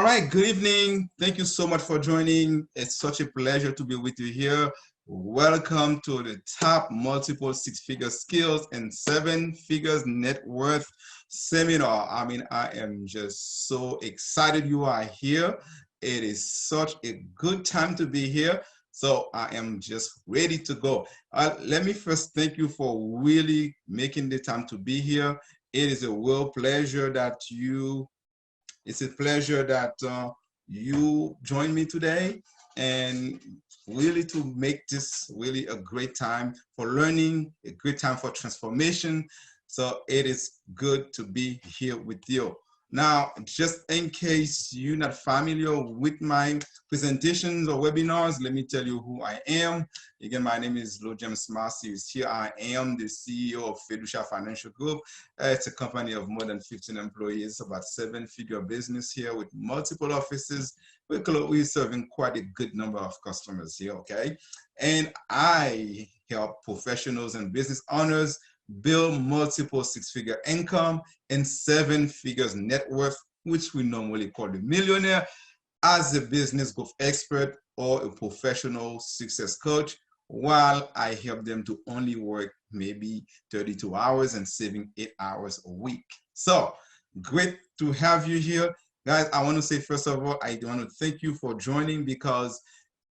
right, good evening. Thank you so much for joining. It's such a pleasure to be with you here. Welcome to the top multiple six-figure skills and seven figures net worth seminar. I am just so excited you are here. It is such a good time to be here. So I am just ready to go. Let me first thank you for really making the time to be here. It is a real pleasure that it's a pleasure that you join me today and really to make this really a great time for learning, a great time for transformation. So it is good to be here with you. Now, just in case you're not familiar with my presentations or webinars, let me tell you who I am. Again, my name is Lou James Marcius. Here I am the CEO of Fiducia Financial Group. It's a company of more than 15 employees, about seven-figure business here with multiple offices. We're serving quite a good number of customers here, okay? And I help professionals and business owners build multiple six-figure income and seven figures net worth, which we normally call the millionaire, as a business growth expert or a professional success coach, while I help them to only work maybe 32 hours and saving 8 hours a week. So great to have you here. Guys, I want to say, first of all, I want to thank you for joining, because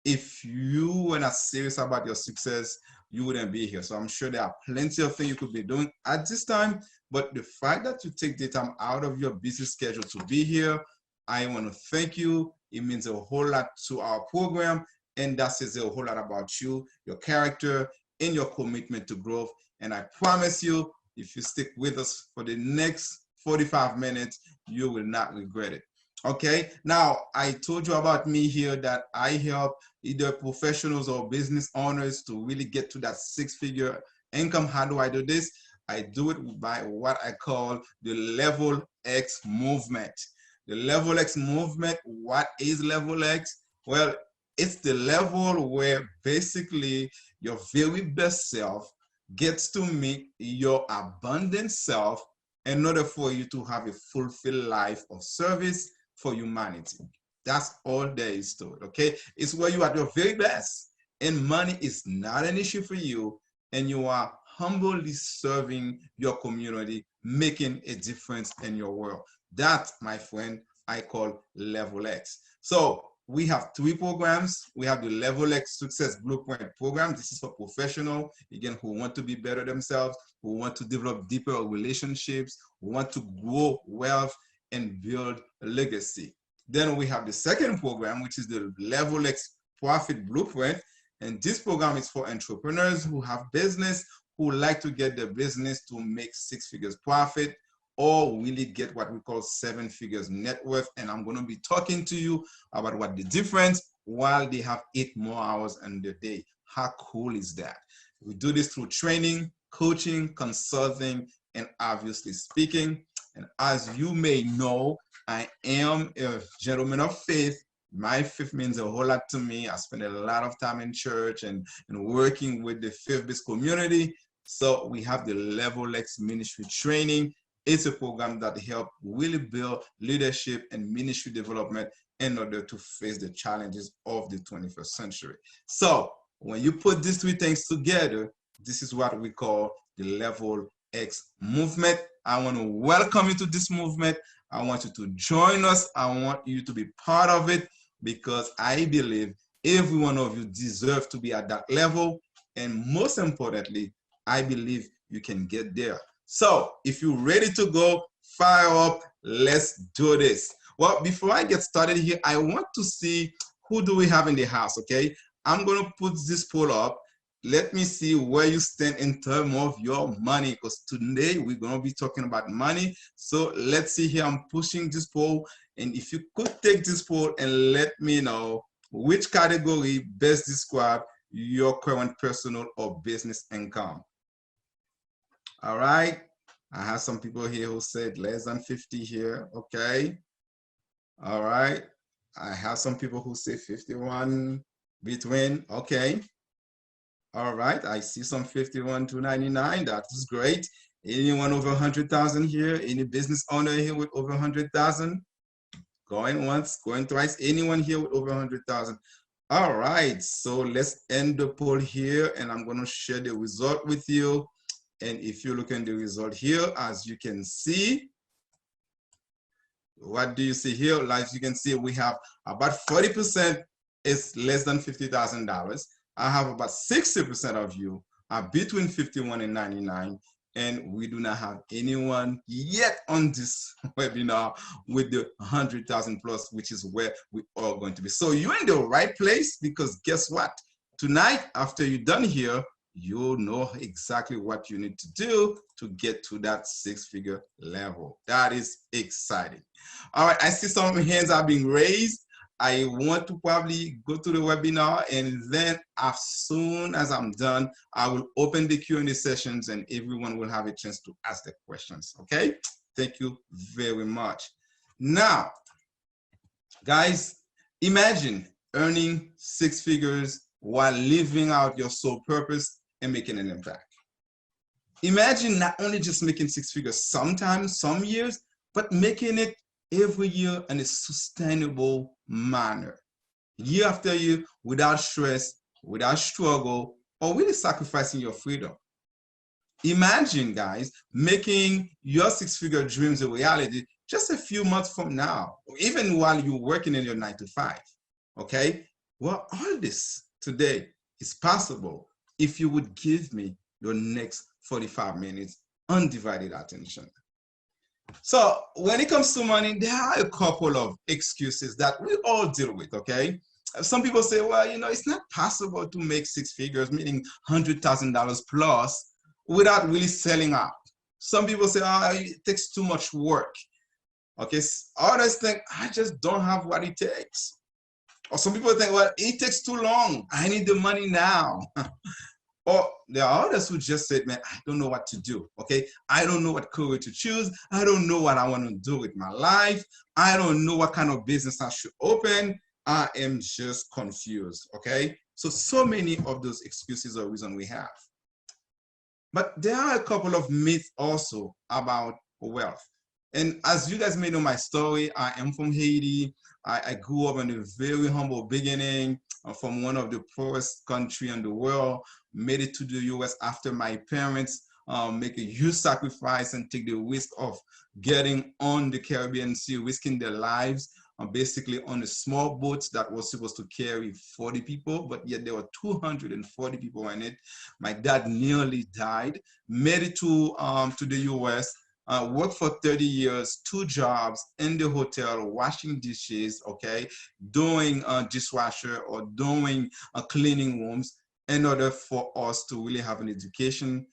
if you were not serious about your success, you wouldn't be here. So I'm sure there are plenty of things you could be doing at this time, but the fact that you take the time out of your busy schedule to be here, I want to thank you. It means a whole lot to our program, and that says a whole lot about you, your character, and your commitment to growth. And I promise you, if you stick with us for the next 45 minutes, you will not regret it. Okay, now I told you about me here that I help either professionals or business owners to really get to that six-figure income. How do I do this? I do it by what I call the Level X movement. The Level X movement, what is Level X? Well, it's the level where basically your very best self gets to meet your abundant self in order for you to have a fulfilled life of service for humanity. That's all there is to it, okay? It's where you are at your very best, and money is not an issue for you, and you are humbly serving your community, making a difference in your world. That, my friend, I call Level X. So we have three programs. We have the Level X Success Blueprint program. This is for professionals, again, who want to be better themselves, who want to develop deeper relationships, who want to grow wealth and build a legacy. Then we have the second program, which is the Level X Profit Blueprint. And this program is for entrepreneurs who have business, who like to get their business to make six figures profit, or really get what we call seven figures net worth. And I'm going to be talking to you about what the difference, while they have 8 more hours in the day. How cool is that? We do this through training, coaching, consulting, and obviously speaking. And as you may know, I am a gentleman of faith. My faith means a whole lot to me. I spend a lot of time in church and working with the faith-based community. So we have the Level X Ministry Training. It's a program that helps really build leadership and ministry development in order to face the challenges of the 21st century. So when you put these three things together, this is what we call the Level X movement. I want to welcome you to this movement. I want you to join us. I want you to be part of it, because I believe every one of you deserves to be at that level. And most importantly, I believe you can get there. So if you're ready to go, fire up, let's do this. Well, before I get started here, I want to see who do we have in the house, okay? I'm going to put this poll up. Let me see where you stand in terms of your money, because today we're going to be talking about money. So let's see here. I'm pushing this poll. And if you could take this poll and let me know which category best describe your current personal or business income. All right. I have some people here who said less than 50 here. Okay. All right. I have some people who say 51 between. Okay. All right, I see some 51 to 99. That is great. Anyone over 100,000 here? Any business owner here with over 100,000? Going once, going twice. Anyone here with over 100,000? All right, so let's end the poll here, and I'm going to share the result with you. And if you look at the result here, as you can see, what do you see here? As you can see, we have about 40% is less than $50,000. I have about 60% of you are between 51 and 99. And we do not have anyone yet on this webinar with the 100,000 plus, which is where we are going to be. So you're in the right place, because guess what? Tonight, after you're done here, you'll know exactly what you need to do to get to that six-figure level. That is exciting. All right, I see some hands are being raised. I want to probably go to the webinar, and then as soon as I'm done, I will open the Q&A sessions and everyone will have a chance to ask the questions, okay? Thank you very much. Now, guys, imagine earning six figures while living out your sole purpose and making an impact. Imagine not only just making six figures sometimes, some years, but making it every year in a sustainable manner, year after year, without stress, without struggle, or really sacrificing your freedom. Imagine, guys, making your six-figure dreams a reality just a few months from now, or even while you're working in your 9-to-5, okay? Well, all this today is possible if you would give me your next 45 minutes undivided attention. So when it comes to money, there are a couple of excuses that we all deal with, okay? Some people say, well, you know, it's not possible to make six figures, meaning $100,000 plus, without really selling out. Some people say, oh, it takes too much work. Okay, others think, I just don't have what it takes. Or some people think, well, it takes too long. I need the money now. Or there are others who just said, man, I don't know what to do, okay? I don't know what career to choose. I don't know what I want to do with my life. I don't know what kind of business I should open. I am just confused, okay? So many of those excuses are reasons we have. But there are a couple of myths also about wealth. And as you guys may know my story, I am from Haiti. I grew up in a very humble beginning from one of the poorest countries in the world, made it to the US after my parents make a huge sacrifice and take the risk of getting on the Caribbean Sea, risking their lives, basically on a small boat that was supposed to carry 40 people, but yet there were 240 people in it. My dad nearly died, made it to the US, worked for 30 years, 2 jobs in the hotel, washing dishes, okay, doing dishwasher or doing cleaning rooms in order for us to really have an education.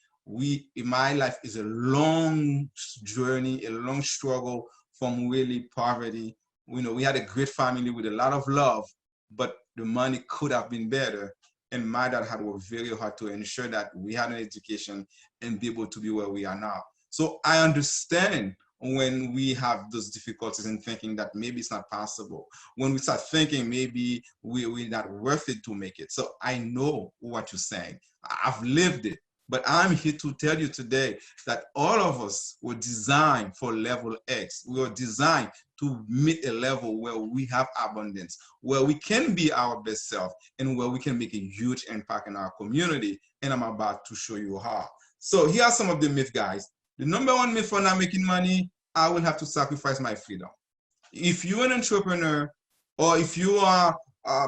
My life is a long journey, a long struggle from really poverty. You know, we had a great family with a lot of love, but the money could have been better. And my dad had worked very hard to ensure that we had an education and be able to be where we are now. So I understand when we have those difficulties in thinking that maybe it's not possible. When we start thinking maybe we're not worth it to make it. So I know what you're saying. I've lived it. But I'm here to tell you today that all of us were designed for level X. We were designed to meet a level where we have abundance, where we can be our best self, and where we can make a huge impact in our community. And I'm about to show you how. So here are some of the myths, guys. The number one myth for not making money, I will have to sacrifice my freedom. If you're an entrepreneur, or if you are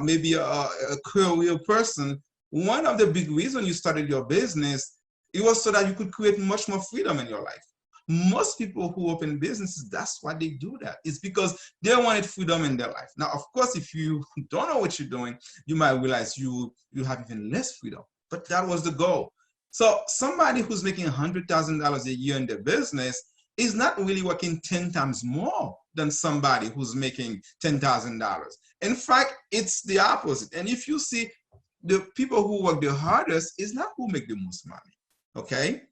maybe a career person, one of the big reasons you started your business, it was so that you could create much more freedom in your life. Most people who open businesses, that's why they do that. It's because they wanted freedom in their life. Now, of course, if you don't know what you're doing, you might realize you have even less freedom, but that was the goal. So somebody who's making $100,000 a year in their business is not really working 10 times more than somebody who's making $10,000. In fact, it's the opposite. And if you see, the people who work the hardest is not who make the most money, okay?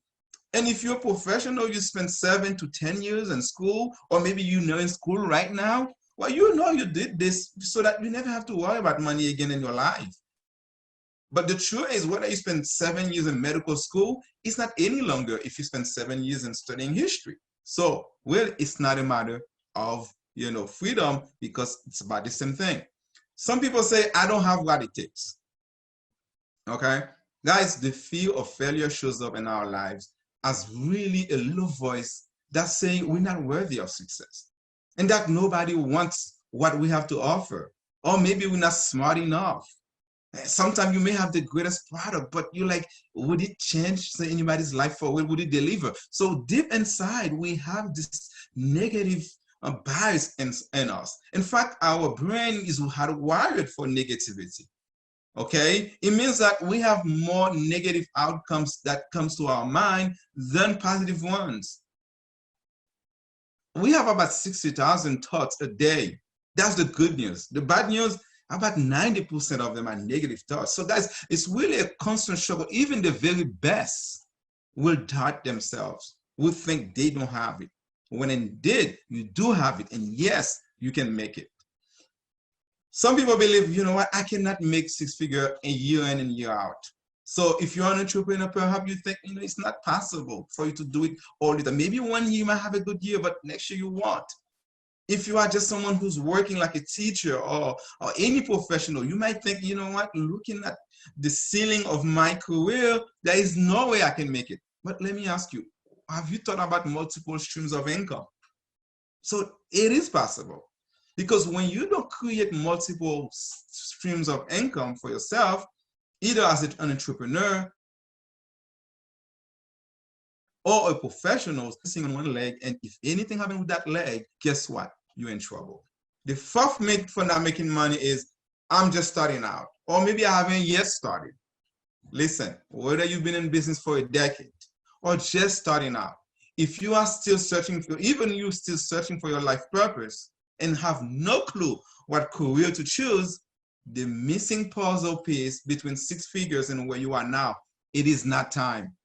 And if you're a professional, you spend 7 to 10 years in school, or maybe you're in school right now, well, you know you did this so that you never have to worry about money again in your life. But the truth is, whether you spend 7 years in medical school, it's not any longer if you spend 7 years in studying history. So, well, it's not a matter of freedom, because it's about the same thing. Some people say, I don't have what it takes. Okay, guys, the fear of failure shows up in our lives as really a little voice that's saying we're not worthy of success, and that nobody wants what we have to offer, or maybe we're not smart enough. Sometimes you may have the greatest product, but you're like, would it change anybody's life for would it deliver? So deep inside, we have this negative bias in us. In fact, our brain is hardwired for negativity. Okay, it means that we have more negative outcomes that comes to our mind than positive ones. We have about 60,000 thoughts a day. That's the good news. The bad news, about 90% of them are negative thoughts. So guys, it's really a constant struggle. Even the very best will doubt themselves, will think they don't have it, when indeed you do have it, and yes, you can make it. Some people believe, you know what, I cannot make six figure a year in and year out. So if you're an entrepreneur, perhaps you think, it's not possible for you to do it all the time. Maybe one year you might have a good year, but next year you won't. If you are just someone who's working like a teacher or any professional, you might think, you know what, looking at the ceiling of my career, there is no way I can make it. But let me ask you, have you thought about multiple streams of income? So it is possible. Because when you don't create multiple streams of income for yourself, either as an entrepreneur or a professional sitting on one leg, and if anything happens with that leg, guess what? You're in trouble. The fourth myth for not making money is, I'm just starting out, or maybe I haven't yet started. Listen, whether you've been in business for a decade or just starting out, if you are still searching for, even you still searching for your life purpose, and have no clue what career to choose, the missing puzzle piece between six figures and where you are now, it is not time.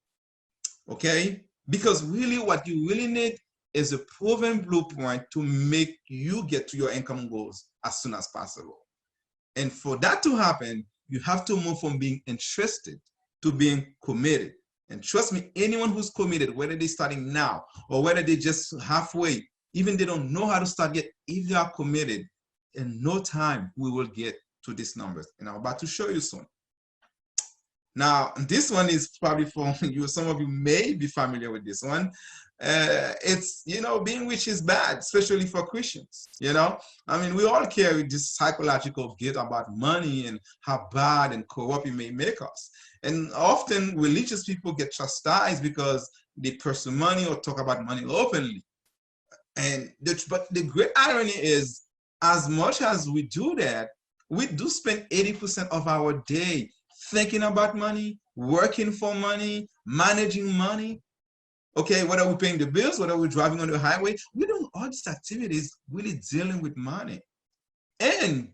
Okay? Because really what you really need is a proven blueprint to make you get to your income goals as soon as possible. And for that to happen, you have to move from being interested to being committed. And trust me, anyone who's committed, whether they're starting now or whether they're just halfway, even they don't know how to start yet, if they are committed, in no time we will get to these numbers. And I'm about to show you soon. Now, this one is probably for you. Some of you may be familiar with this one. It's, being rich is bad, especially for Christians. I mean, we all carry this psychological guilt about money and how bad and corrupt it may make us. And often religious people get chastised because they pursue money or talk about money openly. But the great irony is, as much as we do that, we do spend 80% of our day thinking about money, working for money, managing money. Okay, whether we're paying the bills, whether we're driving on the highway, we're doing all these activities really dealing with money. And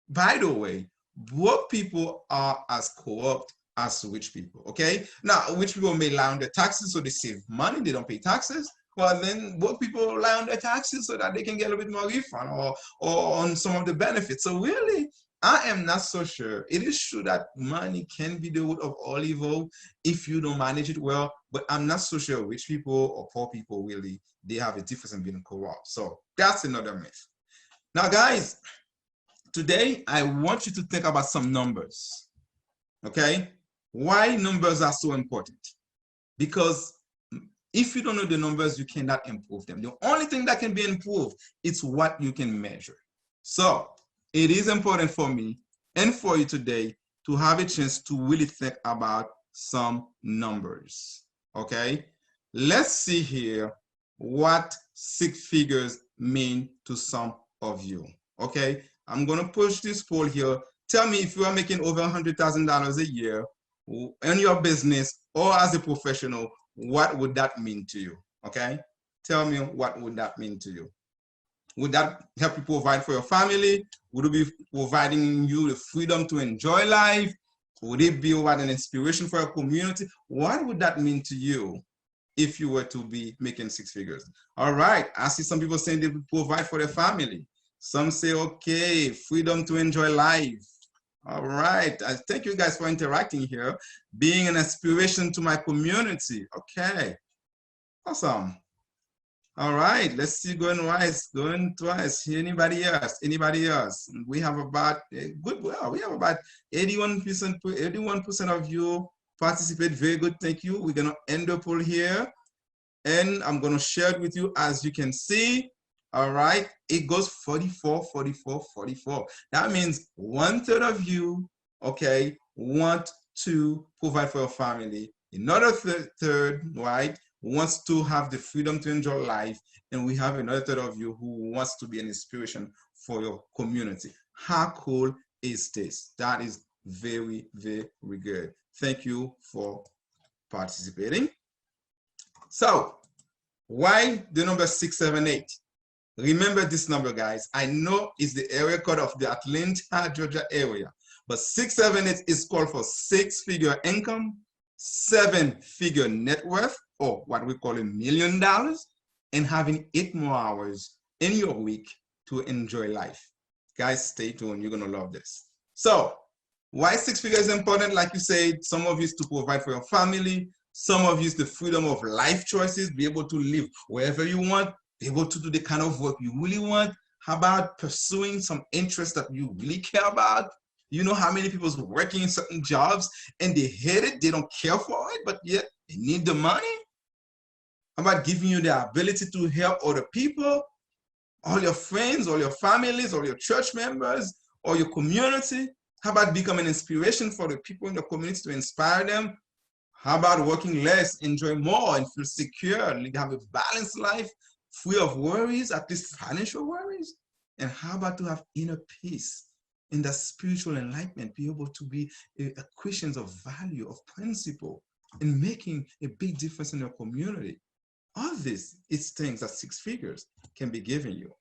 by the way, broke people are as corrupt as rich people. Okay, now rich people may lie on their taxes so they save money, they don't pay taxes. Well, then broke people rely on their taxes so that they can get a little bit more refund or on some of the benefits. So really, I am not so sure. It is true that money can be the root of all evil if you don't manage it well, but I'm not so sure rich people or poor people really, they have a difference in being corrupt. So that's another myth. Now, guys, today I want you to think about some numbers. Okay? Why numbers are so important? Because if you don't know the numbers, you cannot improve them. The only thing that can be improved is what you can measure. So it is important for me and for you today to have a chance to really think about some numbers. Okay? Let's see here what six figures mean to some of you. Okay? I'm going to push this poll here. Tell me, if you are making over $100,000 a year in your business or as a professional, what would that mean to you? Okay? Tell me, what would that mean to you? Would that help you provide for your family? Would it be providing you the freedom to enjoy life? Would it be an inspiration for your community? What would that mean to you if you were to be making six figures? All right, I see some people saying they would provide for their family. Some say, okay, freedom to enjoy life. All right, I thank you guys for interacting here. Being an inspiration to my community. Okay, awesome. All right, let's see, going once, going twice. Anybody else? Anybody else? We have about good. Well, we have about 81% of you participate. Very good, thank you. We're gonna end the poll here, and I'm gonna share it with you. As you can see, all right, it goes 44, 44, 44. That means 1/3 of you, okay, want to provide for your family. Another third, right, wants to have the freedom to enjoy life, and we have another third of you who wants to be an inspiration for your community. How cool is this? That is very, very good. Thank you for participating. So why the number 678? Remember this number, guys. I know it's the area code of the Atlanta, Georgia area, but 678 is called for 6-figure income, 7-figure net worth, or what we call $1 million, and having 8 more hours in your week to enjoy life. Guys, stay tuned. You're going to love this. So why 6 figures is important? Like you said, some of you is to provide for your family. Some of you is the freedom of life choices, be able to live wherever you want, be able to do the kind of work you really want. How about pursuing some interests that you really care about? You know how many people is working in certain jobs and they hate it, they don't care for it, but yet they need the money? How about giving you the ability to help other people, all your friends, all your families, all your church members, or your community? How about becoming an inspiration for the people in the community to inspire them? How about working less, enjoy more, and feel secure, and have a balanced life, free of worries, at least financial worries? And how about to have inner peace in that spiritual enlightenment, be able to be a Christians of value, of principle, and making a big difference in your community? All this is things that 6 figures can be giving you.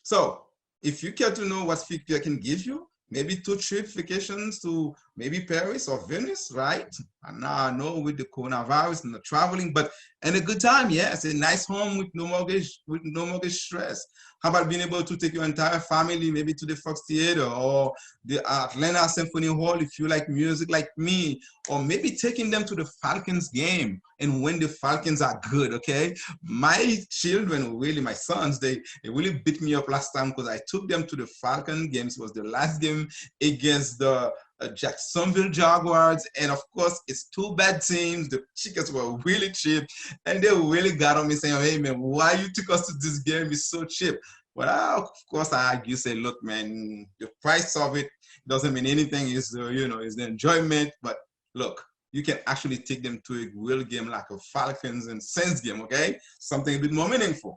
So if you care to know what 6 figure can give you, maybe 2 trip vacations to maybe Paris or Venice, right? And now I know with the coronavirus and the traveling, but and a good time, yes, a nice home with no mortgage stress. How about being able to take your entire family maybe to the Fox Theater or the Atlanta Symphony Hall if you like music like me, or maybe taking them to the Falcons game and when the Falcons are good, okay? My children, really my sons, they really beat me up last time because I took them to the Falcon games. It was the last game against the Jacksonville Jaguars, and of course it's 2 bad teams. The tickets were really cheap, and they really got on me saying, "Hey man, why you took us to this game? It's so cheap." Well, of course I argue, say, "Look man, the price of it doesn't mean anything. Is is the enjoyment, but look, you can actually take them to a real game like a Falcons and Saints game, okay? Something a bit more meaningful."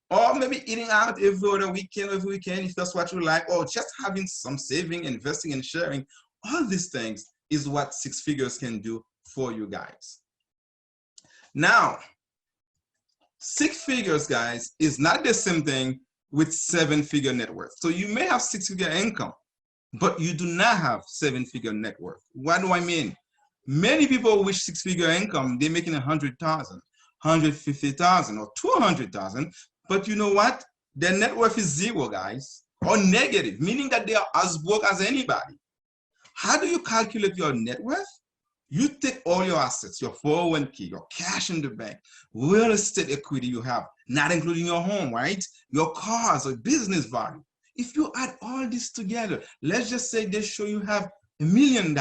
Or maybe eating out every other weekend, every weekend, if that's what you like, or just having some saving, investing, and sharing. All these things is what 6 figures can do for you guys. Now, 6 figures, guys, is not the same thing with 7-figure net worth. So you may have 6-figure income, but you do not have 7-figure net worth. What do I mean? Many people with 6-figure income, they're making 100,000, 150,000, or 200,000. But you know what? Their net worth is 0, guys, or negative, meaning that they are as broke as anybody. How do you calculate your net worth? You take all your assets, your 401k, your cash in the bank, real estate equity you have, not including your home, right? Your cars or business value. If you add all this together, let's just say they show you have $1 million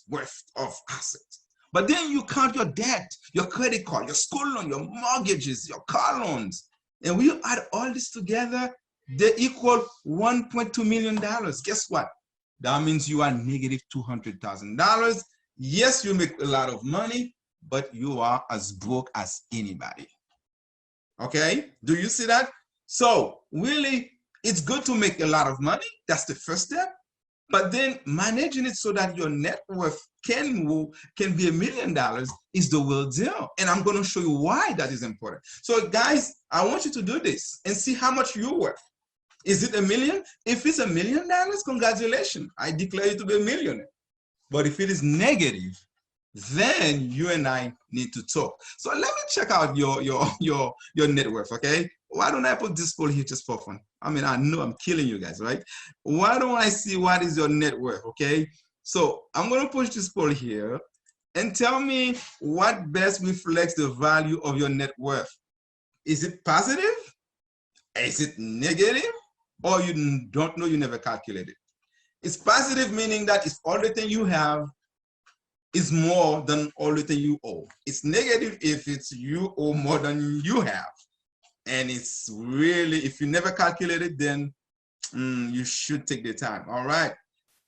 worth of assets. But then you count your debt, your credit card, your school loan, your mortgages, your car loans. And when you add all this together, they equal $1.2 million. Guess what? That means you are negative $200,000. Yes, you make a lot of money, but you are as broke as anybody. Okay, do you see that? So really, it's good to make a lot of money. That's the first step. But then managing it so that your net worth can be $1 million is the real deal. And I'm going to show you why that is important. So guys, I want you to do this and see how much you're worth. Is it $1 million? If it's $1 million, congratulations. I declare you to be a millionaire. But if it is negative, then you and I need to talk. So let me check out your net worth, okay? Why don't I put this poll here just for fun? I mean, I know I'm killing you guys, right? Why don't I see what is your net worth, okay? So I'm going to push this poll here and tell me what best reflects the value of your net worth. Is it positive? Is it negative? Or you don't know, you never calculated? It's positive, meaning that it's all the thing you have is more than all the thing you owe. It's negative if it's you owe more than you have. And it's really, if you never calculated, then you should take the time. All right.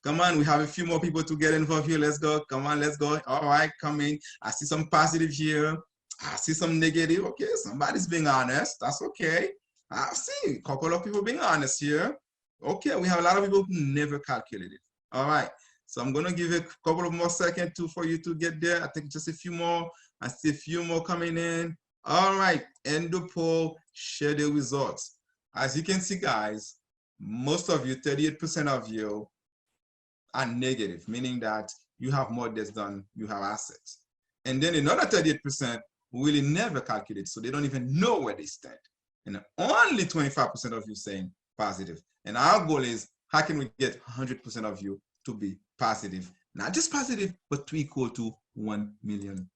Come on, we have a few more people to get involved here. Let's go. Come on, let's go. All right, come in. I see some positive here. I see some negative. Okay, somebody's being honest. That's okay. I see a couple of people being honest here. Okay, we have a lot of people who never calculated. All right, so I'm gonna give a couple of more seconds for you to get there. I think just a few more. I see a few more coming in. All right, end the poll, share the results. As you can see, guys, most of you, 38% of you, are negative, meaning that you have more debts than you have assets. And then another 38% really never calculate, so they don't even know where they stand. And only 25% of you saying positive. And our goal is, how can we get 100% of you to be positive? Not just positive, but to equal to $1 million.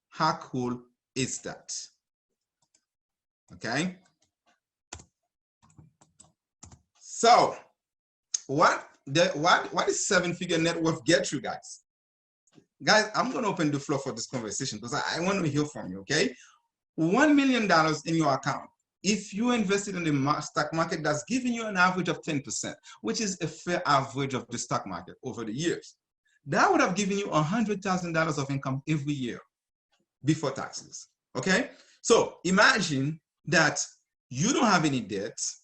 How cool is that? Okay. So what is seven-figure net worth get you guys? Guys, I'm going to open the floor for this conversation because I want to hear from you, okay? $1 million in your account. If you invested in the stock market, that's giving you an average of 10%, which is a fair average of the stock market over the years. That would have given you $100,000 of income every year before taxes, okay? So imagine that you don't have any debts.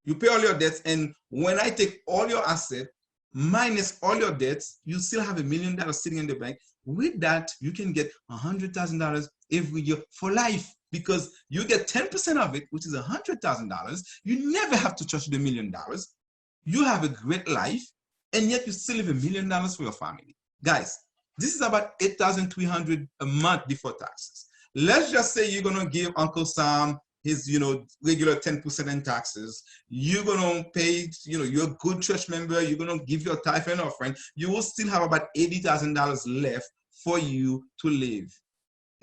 You pay all your debts, and when I take all your assets minus all your debts, you still have $1 million sitting in the bank. With that, you can get $100,000 every year for life because you get 10% of it, which is $100,000. You never have to touch the $1 million. You have a great life, and yet you still have $1 million for your family. Guys, this is about $8,300 a month before taxes. Let's just say you're gonna give Uncle Sam his, regular 10% in taxes. You're gonna pay, you're a good church member. You're gonna give your tithe and offering. You will still have about $80,000 left for you to live.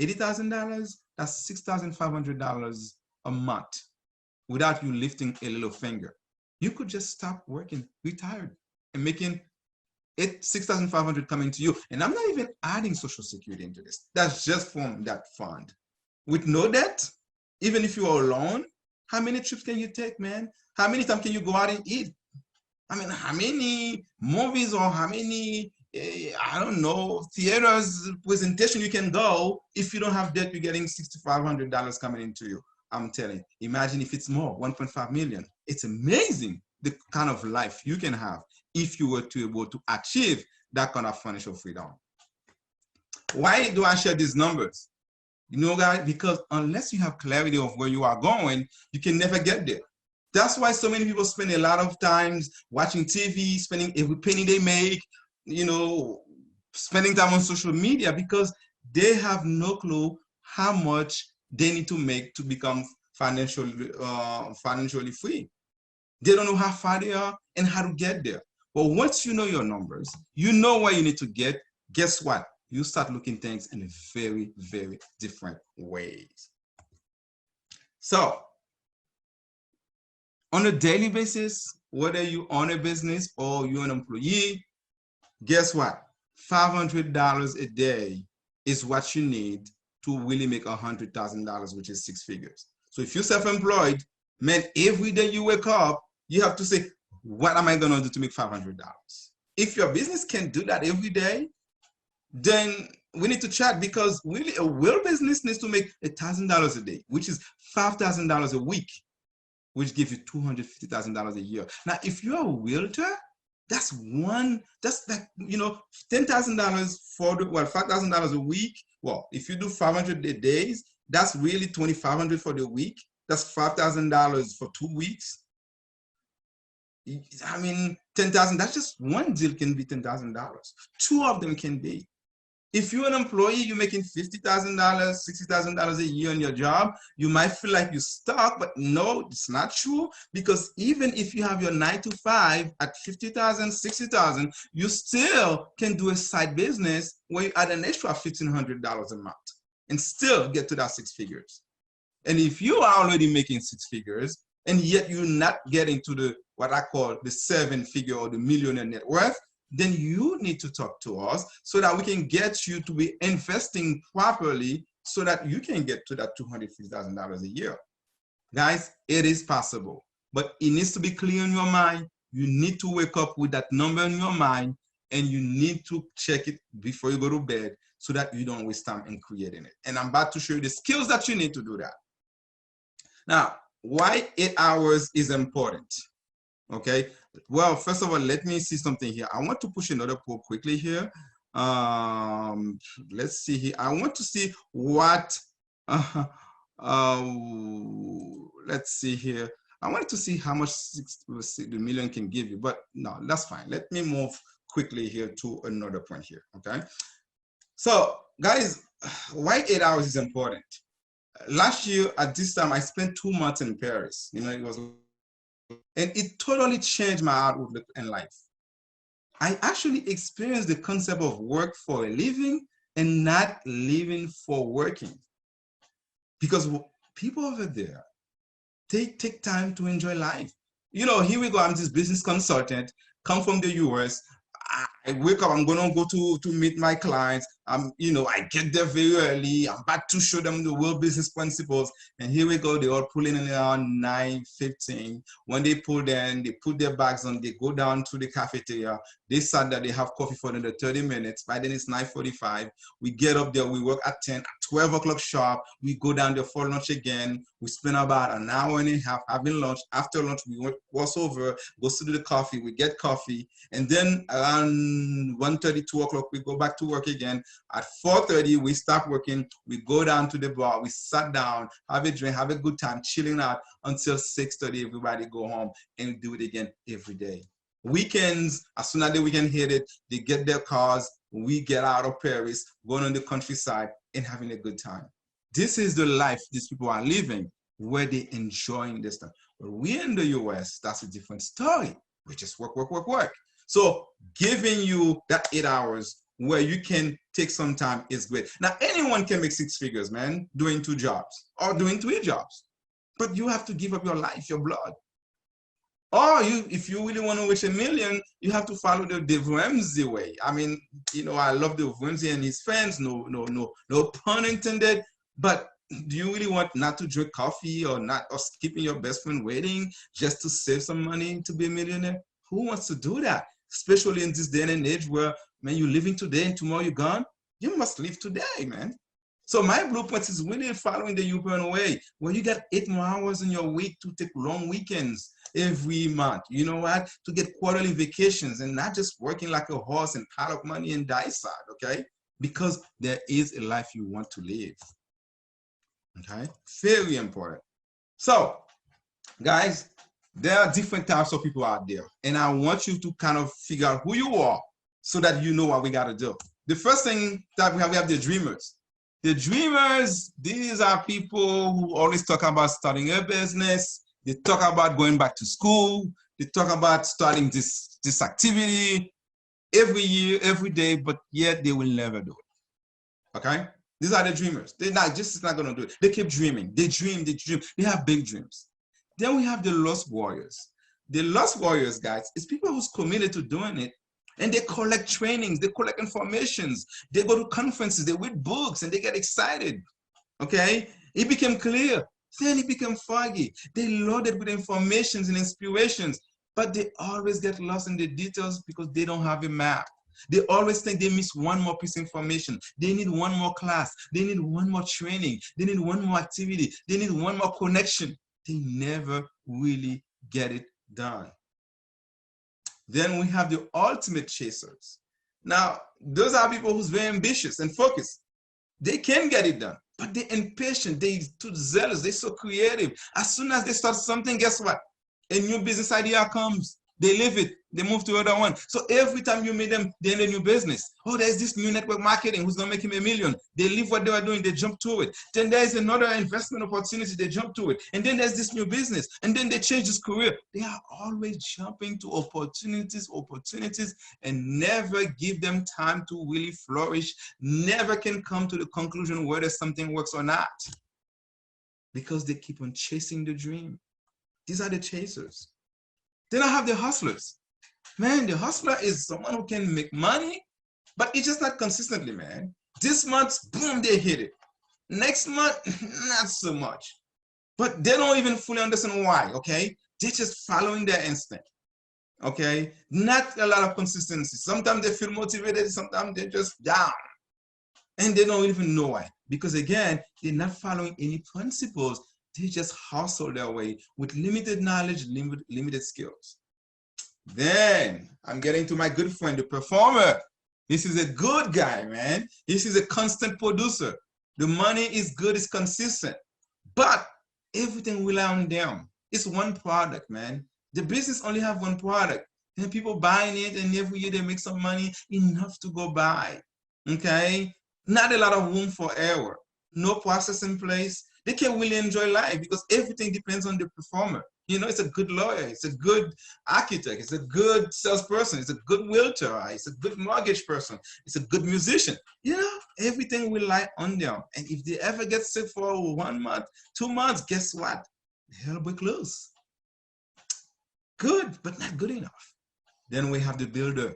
$80,000, that's $6,500 a month without you lifting a little finger. You could just stop working, retired, and making $6,500 coming to you. And I'm not even adding Social Security into this. That's just from that fund. With no debt, even if you are alone, how many trips can you take, man? How many times can you go out and eat? I mean, how many movies or how many, I don't know, theaters, presentation you can go if you don't have debt, you're getting $6,500 coming into you. I'm telling you, imagine if it's more, 1.5 million. It's amazing the kind of life you can have if you were to be able to achieve that kind of financial freedom. Why do I share these numbers? Guys, because unless you have clarity of where you are going, you can never get there. That's why so many people spend a lot of times watching TV, spending every penny they make, spending time on social media because they have no clue how much they need to make to become financially free. They don't know how far they are and how to get there. But once you know your numbers, you know where you need to get, guess what? You start looking things in very, very different ways. So, on a daily basis, whether you own a business or you're an employee, guess what? $500 a day is what you need to really make $100,000, which is 6 figures. So if you're self-employed, man, every day you wake up, you have to say, what am I gonna do to make $500? If your business can do that every day, then we need to chat because really a real business needs to make $1,000 a day, which is $5,000 a week, which gives you $250,000 a year. Now, if you're a realtor, that's like, $10,000 for $5,000 a week. Well, if you do 500 days, that's really $2,500 for the week. That's $5,000 for 2 weeks. I mean, 10,000, that's just one deal can be $10,000. 2 of them can be. If you're an employee, you're making $50,000, $60,000 a year on your job, you might feel like you're stuck, but no, it's not true. Because even if you have your 9 to 5 at $50,000, $60,000, you still can do a side business where you add an extra $1,500 a month and still get to that 6 figures. And if you are already making 6 figures and yet you're not getting to the what I call the 7-figure or the millionaire net worth, then you need to talk to us so that we can get you to be investing properly so that you can get to that $250,000 a year. Guys, it is possible, but it needs to be clear in your mind. You need to wake up with that number in your mind, and you need to check it before you go to bed so that you don't waste time in creating it. And I'm about to show you the skills that you need to do that. Now, why 8 hours is important? Okay, well, first of all, let me see something here. I want to push another poll quickly here. Let's see here. I want to see what let's see here. I wanted to see how much the million can give you, but no, that's fine. Let me move quickly here to another point here. Okay, so guys, why 8 hours is important? Last year at this time, I spent 2 months in Paris. You know, it was, and it totally changed my outlook in life. I actually experienced the concept of work for a living and not living for working. Because people over there, they take time to enjoy life. You know, here we go, I'm this business consultant, come from the US. I wake up, I'm gonna go to meet my clients. You know, I get there very early. I'm about to show them the world business principles. And here we go, they all pulling in around 9:15. When they pull in, they put their bags on, they go down to the cafeteria. They sat there, they have coffee for another 30 minutes. By then it's 9:45. We get up there, we work at 10, at 12 o'clock sharp. We go down there for lunch again. We spend about an hour and a half having lunch. After lunch, we cross over, go to the coffee, we get coffee. And then around 1:30, 2 o'clock, we go back to work again. At 4:30, we stop working. We go down to the bar. We sat down, have a drink, have a good time, chilling out until 6:30. Everybody go home and do it again every day. Weekends, as soon as the weekend hit it, they get their cars. We get out of Paris, going on the countryside and having a good time. This is the life these people are living, where they're enjoying this stuff. But we in the US, that's a different story. We just work, work, work, work. So giving you that 8 hours where you can take some time is great. Now, anyone can make 6 figures, man, doing 2 jobs or doing 3 jobs. But you have to give up your life, your blood. Or if you really want to reach $1 million, you have to follow the Dave Ramsey way. I mean, you know, I love Dave Ramsey and his fans, no pun intended. But do you really want not to drink coffee or keeping your best friend waiting just to save some money to be a millionaire? Who wants to do that? Especially in this day and age where, man, you're living today and tomorrow you're gone. You must live today, man. So my blueprint is really following the European way, where you get 8 more hours in your week to take long weekends every month. You know what? To get quarterly vacations and not just working like a horse and pile up money and die sad, okay? Because there is a life you want to live, okay? Very important. So, guys, there are different types of people out there, and I want you to kind of figure out who you are so that you know what we got to do. The first thing that we have the dreamers. The dreamers, these are people who always talk about starting a business. They talk about going back to school. They talk about starting this activity every year, every day, but yet they will never do it. Okay? These are the dreamers. They're not going to do it. They keep dreaming. They dream. They have big dreams. Then we have the lost warriors. The lost warriors, guys, is people who's committed to doing it, and they collect trainings, they collect informations, they go to conferences, they read books, and they get excited. Okay? It became clear. Then it became foggy. They loaded with informations and inspirations, but they always get lost in the details because they don't have a map. They always think they miss one more piece of information. They need one more class. They need one more training. They need one more activity. They need one more connection. They never really get it done. Then we have the ultimate chasers. Now, those are people who's very ambitious and focused. They can get it done, but they're impatient, they're too zealous, they're so creative. As soon as they start something, guess what? A new business idea comes. They leave it, they move to the other one. So every time you meet them, they're in a new business. Oh, there's this new network marketing who's gonna make him $1 million. They leave what they were doing, they jump to it. Then there's another investment opportunity, they jump to it. And then there's this new business, and then they change this career. They are always jumping to opportunities, and never give them time to really flourish, never can come to the conclusion whether something works or not. because they keep on chasing the dream. These are the chasers. Then I have the hustlers. Man, the hustler is someone who can make money, but it's just not consistently, man. This month, boom, they hit it. Next month, not so much. But they don't even fully understand why, okay? They're just following their instinct, okay? Not a lot of consistency. Sometimes they feel motivated, sometimes they're just down. And they don't even know why. Because again, they're not following any principles. They just hustle their way with limited knowledge, limited skills. Then I'm getting to my good friend, the performer. This is a good guy, man. This is a constant producer. The money is good, it's consistent. But everything rely on them. It's one product, man. The business only have one product. And people buying it, and every year they make some money, enough to go buy. Okay? Not a lot of room for error. No process in place. They can't really enjoy life because everything depends on the performer. You know, it's a good lawyer, it's a good architect, it's a good salesperson, it's a good realtor, it's a good mortgage person, it's a good musician. You know, everything rely on them. And if they ever get sick for 1 month, 2 months, guess what? Hell break loose. Good, but not good enough. Then we have the builder.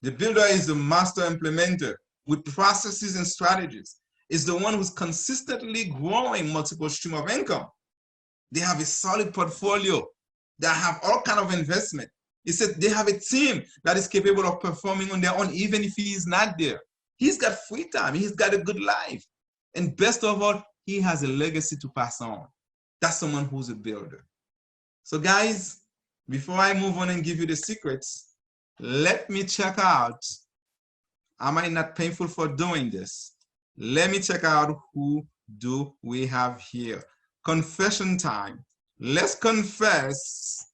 The builder is the master implementer with processes and strategies. It's the one who's consistently growing multiple streams of income. They have a solid portfolio. They have all kinds of investment. He said they have a team that is capable of performing on their own, even if he is not there. He's got free time. He's got a good life. And best of all, he has a legacy to pass on. That's someone who's a builder. So guys, before I move on and give you the secrets, let me check out, am I not painful for doing this? Let me check out who do we have here. Confession time. Let's confess.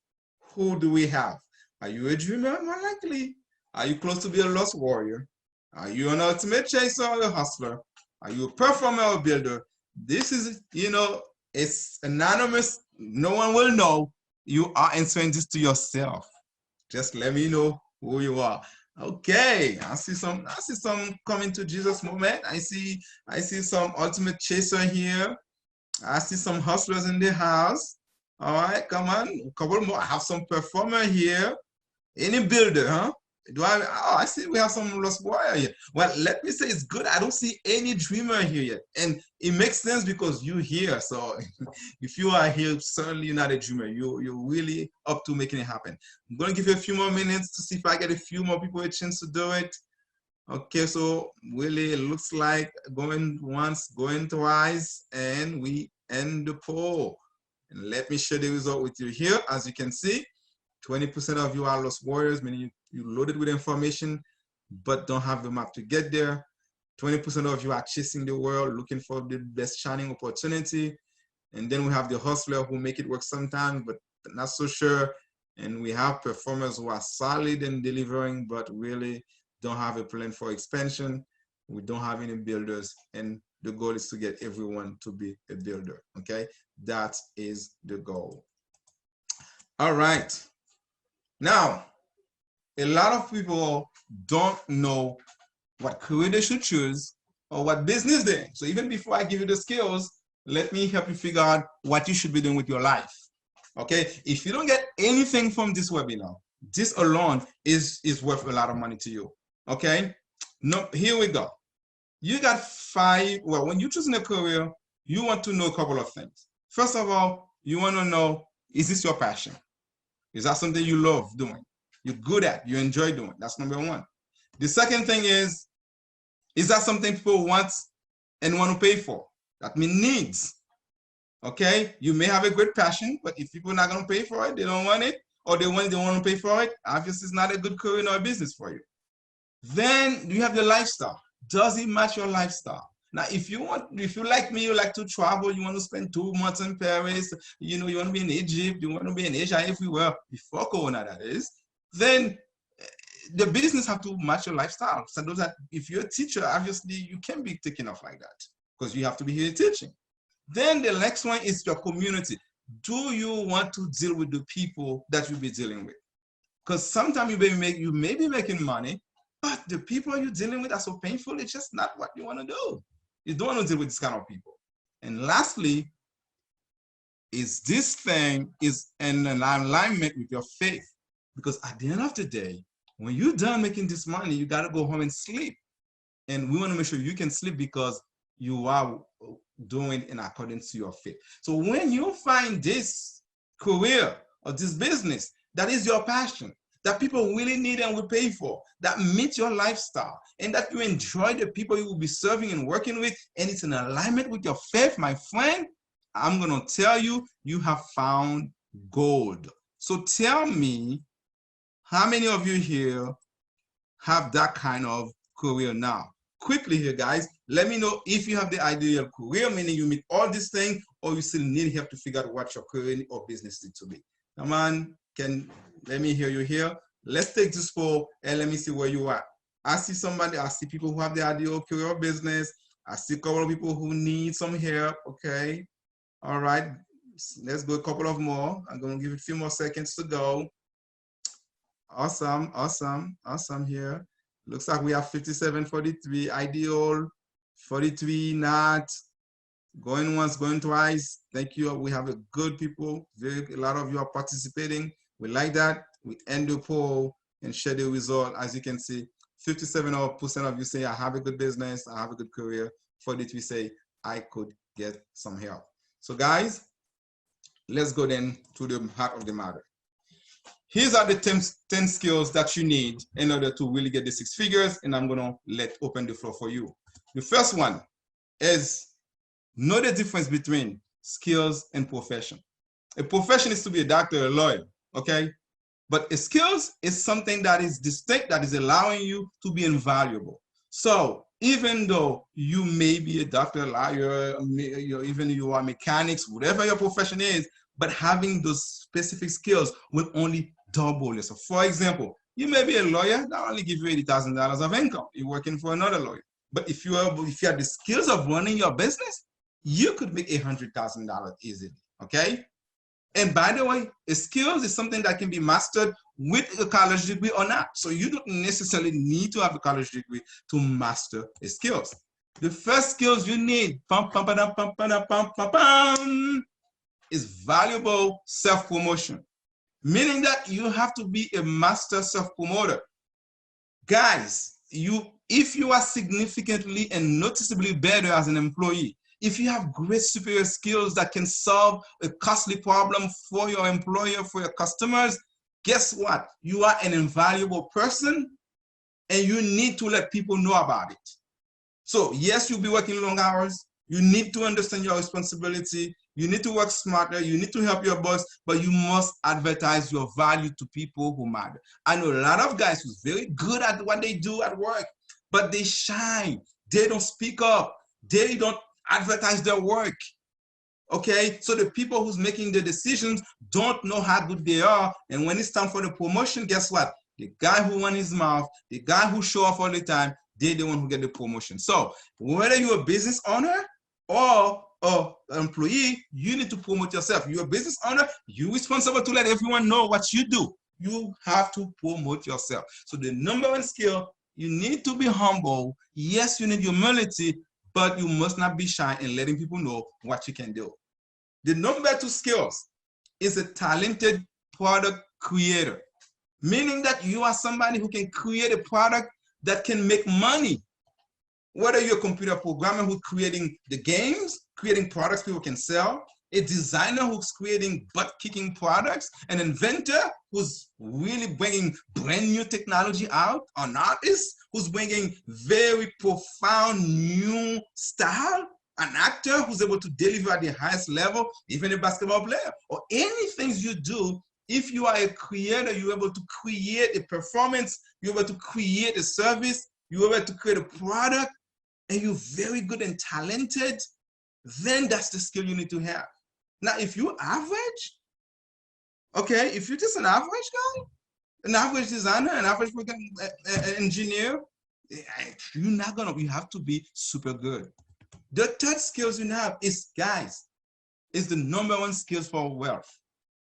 Who do we have? Are you a dreamer? More likely. Are you close to be a lost warrior? Are you an ultimate chaser or a hustler? Are you a performer or a builder? This is, you know, it's anonymous. No one will know. You are answering this to yourself. Just let me know who you are. Okay, I see some coming to Jesus movement. I see some ultimate chaser here. I see some hustlers in the house. All right, come on, a couple more. I have some performer here. Any builder, huh? Oh, I see we have some lost warrior here. Well, let me say it's good. I don't see any dreamer here yet. And it makes sense because you're here. So if you are here, certainly you're not a dreamer. You're really up to making it happen. I'm going to give you a few more minutes to see if I get a few more people a chance to do it. Okay, so really it looks like going once, going twice, and we end the poll. And let me share the result with you here. As you can see, 20% of you are lost warriors, meaning you loaded with information, but don't have the map to get there. 20% of you are chasing the world, looking for the best shining opportunity. And then we have the hustler who make it work sometimes, but not so sure. And we have performers who are solid in delivering, but really don't have a plan for expansion. We don't have any builders. And the goal is to get everyone to be a builder, okay? That is the goal. All right. Now, a lot of people don't know what career they should choose or what business they're in. So even before I give you the skills, let me help you figure out what you should be doing with your life. Okay? If you don't get anything from this webinar, this alone is worth a lot of money to you. Okay? No, here we go. You got well, when you're choosing a career, you want to know a couple of things. First of all, you want to know, is this your passion? Is that something you love doing? You're good at, you enjoy doing? That's number one. The second thing is that something people want and want to pay for? That means needs. Okay? You may have a great passion, but if people are not going to pay for it, they don't want it, or they want to pay for it, obviously it's not a good career or business for you. Then you have the lifestyle. Does it match your lifestyle? Now, if you like me, you like to travel, you want to spend 2 months in Paris, you know, you want to be in Egypt, you want to be in Asia, everywhere, before Corona, that is, then the business have to match your lifestyle. So those that, if you're a teacher, obviously you can't be taken off like that because you have to be here teaching. Then the next one is your community. Do you want to deal with the people that you'll be dealing with? Because sometimes you may be making money, but the people you're dealing with are so painful, it's just not what you want to do. You don't want to deal with this kind of people. And lastly, is this thing is in alignment with your faith. Because at the end of the day, when you're done making this money, you got to go home and sleep. And we want to make sure you can sleep because you are doing in accordance to your faith. So when you find this career or this business that is your passion, that people really need and will pay for, that meets your lifestyle, and that you enjoy the people you will be serving and working with, and it's in alignment with your faith, my friend, I'm going to tell you, you have found gold. So tell me, how many of you here have that kind of career now? Quickly here, guys, let me know if you have the ideal career, meaning you meet all these things, or you still need help to figure out what your career or business needs to be. Come on, let me hear you here. Let's take this poll and let me see where you are. I see somebody, I see people who have the ideal career or business. I see a couple of people who need some help. Okay. All right. Let's go a couple of more. I'm going to give it a few more seconds to go. Awesome, awesome, awesome here. Looks like we have 57, 43, ideal, 43, not, going once, going twice. Thank you. We have a good people. A lot of you are participating. We like that. We end the poll and share the result. As you can see, 57% of you say, I have a good business, I have a good career. 43 say, I could get some help. So guys, let's go then to the heart of the matter. Here's are the 10 skills that you need in order to really get the 6 figures, and I'm gonna open the floor for you. The first one is know the difference between skills and profession. A profession is to be a doctor, a lawyer, okay? But a skills is something that is distinct, that is allowing you to be invaluable. So even though you may be a doctor, lawyer, even you are mechanics, whatever your profession is, but having those specific skills will only double it. So for example, you may be a lawyer that only give you $80,000 of income. You're working for another lawyer. But if you have the skills of running your business, you could make $100,000 easily, okay? And by the way, a skills is something that can be mastered with a college degree or not. So you don't necessarily need to have a college degree to master a skills. The first skills you need is valuable self-promotion, meaning that you have to be a master self-promoter. Guys, if you are significantly and noticeably better as an employee, if you have great superior skills that can solve a costly problem for your employer, for your customers, guess what? You are an invaluable person and you need to let people know about it. So yes, you'll be working long hours. You need to understand your responsibility. You need to work smarter. You need to help your boss, but you must advertise your value to people who matter. I know a lot of guys who's very good at what they do at work, but they shine. They don't speak up. They don't advertise their work. Okay, so the people who's making the decisions don't know how good they are, and when it's time for the promotion, guess what? The guy who runs his mouth, the guy who show off all the time, they're the one who get the promotion. So whether you're a business owner or an employee, you need to promote yourself. You're a business owner, you're responsible to let everyone know what you do. You have to promote yourself. So the number one skill, you need to be humble. Yes, you need humility, but you must not be shy in letting people know what you can do. The number two skills is a talented product creator, meaning that you are somebody who can create a product that can make money. Whether you're a computer programmer who's creating the games, creating products people can sell, a designer who's creating butt-kicking products, an inventor who's really bringing brand new technology out, an artist who's bringing very profound new style, an actor who's able to deliver at the highest level, even a basketball player, or anything you do. If you are a creator, you're able to create a performance, you're able to create a service, you're able to create a product, and you're very good and talented, then that's the skill you need to have. Now, if you're average, okay, if you're just an average guy, an average designer, an average engineer, you're not gonna, you have to be super good. The third skills you have is, guys, is the number one skills for wealth,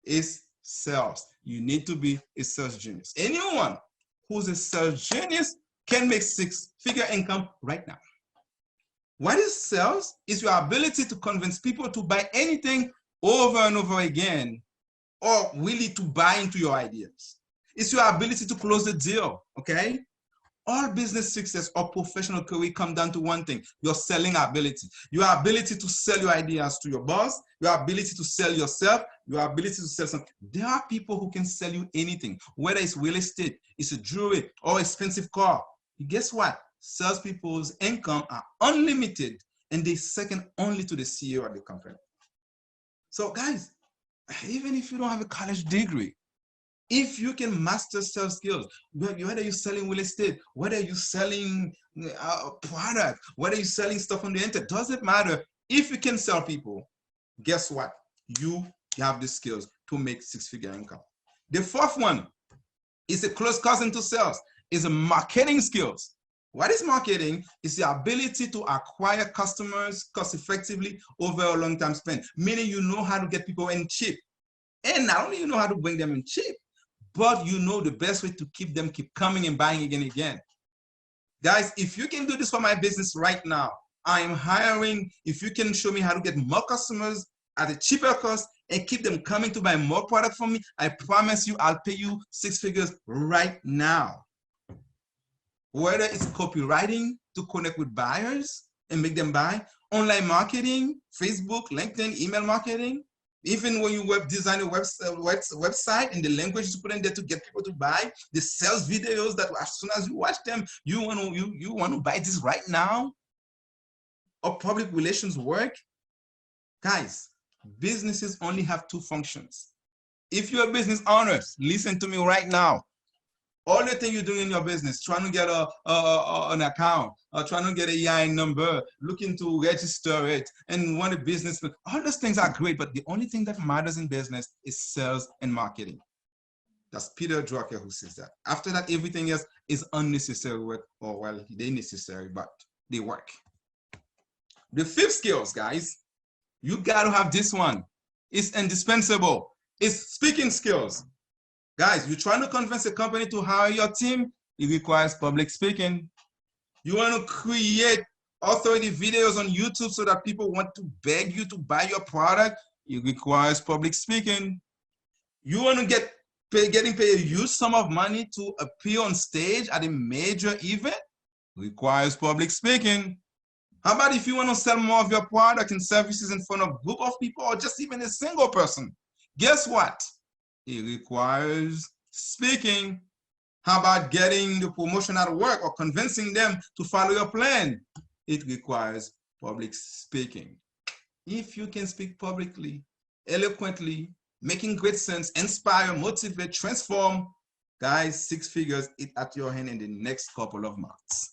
is sales. You need to be a sales genius. Anyone who's a sales genius can make six-figure income right now. What is sales? Is your ability to convince people to buy anything over and over again, or really to buy into your ideas. It's your ability to close the deal, okay? All business success or professional career come down to one thing: your selling ability. Your ability to sell your ideas to your boss, your ability to sell yourself, your ability to sell something. There are people who can sell you anything, whether it's real estate, it's a jewelry, or expensive car. Guess what? Salespeople's income are unlimited, and they second only to the CEO of the company. So guys, even if you don't have a college degree, if you can master sales skills, whether you're selling real estate, whether you're selling product, whether you're selling stuff on the internet, doesn't matter. If you can sell people, guess what? You have the skills to make six-figure income. The fourth one is a close cousin to sales, is a marketing skills. What is marketing? It's the ability to acquire customers cost effectively over a long time span, meaning you know how to get people in cheap. And not only you know how to bring them in cheap, but you know the best way to keep them keep coming and buying again and again. Guys, if you can do this for my business right now, I am hiring. If you can show me how to get more customers at a cheaper cost and keep them coming to buy more product from me, I promise you I'll pay you six figures right now. Whether it's copywriting to connect with buyers and make them buy, online marketing, Facebook, LinkedIn, email marketing, even when you design a website and the language you put in there to get people to buy, the sales videos that as soon as you watch them, you want to buy this right now, or public relations work. Guys, businesses only have two functions. If you're a business owner, listen to me right now. All the things you're doing in your business, trying to get an account, or trying to get a EIN number, looking to register it, and want a business, all those things are great, but the only thing that matters in business is sales and marketing. That's Peter Drucker who says that. After that, everything else is unnecessary work, or well, they're necessary, but they work. The fifth skills, guys, you got to have this one. It's indispensable. It's speaking skills. Guys, you're trying to convince a company to hire your team, it requires public speaking. You want to create authority videos on YouTube so that people want to beg you to buy your product, it requires public speaking. You want to getting paid a huge sum of money to appear on stage at a major event, it requires public speaking. How about if you want to sell more of your product and services in front of a group of people or just even a single person? Guess what? It requires speaking. How about getting the promotion at work or convincing them to follow your plan? It requires public speaking. If you can speak publicly, eloquently, making great sense, inspire, motivate, transform, guys, six figures is at your hand in the next couple of months.